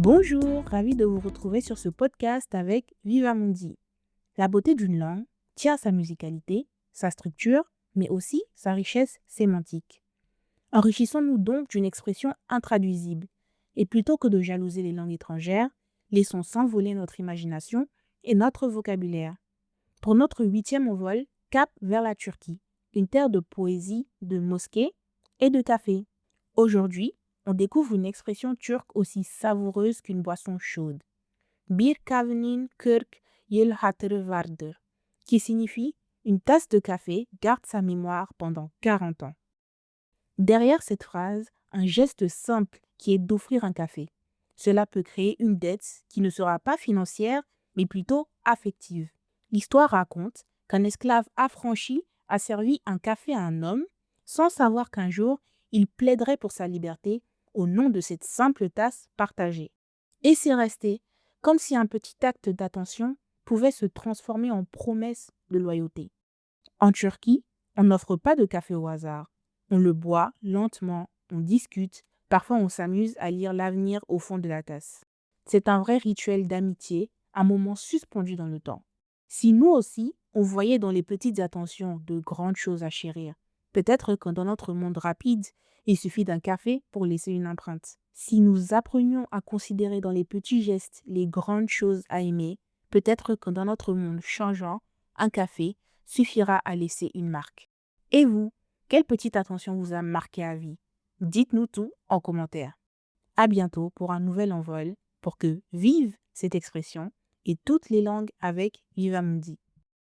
Bonjour, ravi de vous retrouver sur ce podcast avec Viva Mundi. La beauté d'une langue tient à sa musicalité, sa structure, mais aussi sa richesse sémantique. Enrichissons-nous donc d'une expression intraduisible. Et plutôt que de jalouser les langues étrangères, laissons s'envoler notre imagination et notre vocabulaire. Pour notre 8e envol, cap vers la Turquie, une terre de poésie, de mosquées et de café. Aujourd'hui, on découvre une expression turque aussi savoureuse qu'une boisson chaude. Bir kahvenin 40 yıl hatırı vardır, qui signifie une tasse de café garde sa mémoire pendant 40 ans. Derrière cette phrase, un geste simple qui est d'offrir un café. Cela peut créer une dette qui ne sera pas financière, mais plutôt affective. L'histoire raconte qu'un esclave affranchi a servi un café à un homme sans savoir qu'un jour, il plaiderait pour sa liberté au nom de cette simple tasse partagée. Et c'est resté, comme si un petit acte d'attention pouvait se transformer en promesse de loyauté. En Turquie, on n'offre pas de café au hasard. On le boit lentement, on discute, parfois on s'amuse à lire l'avenir au fond de la tasse. C'est un vrai rituel d'amitié, un moment suspendu dans le temps. Si nous aussi, on voyait dans les petites attentions de grandes choses à chérir, peut-être que dans notre monde rapide, il suffit d'un café pour laisser une empreinte. Si nous apprenions à considérer dans les petits gestes les grandes choses à aimer, peut-être que dans notre monde changeant, un café suffira à laisser une marque. Et vous, quelle petite attention vous a marqué à vie? Dites-nous tout en commentaire. À bientôt pour un nouvel envol pour que vive cette expression et toutes les langues avec Viva Mundi.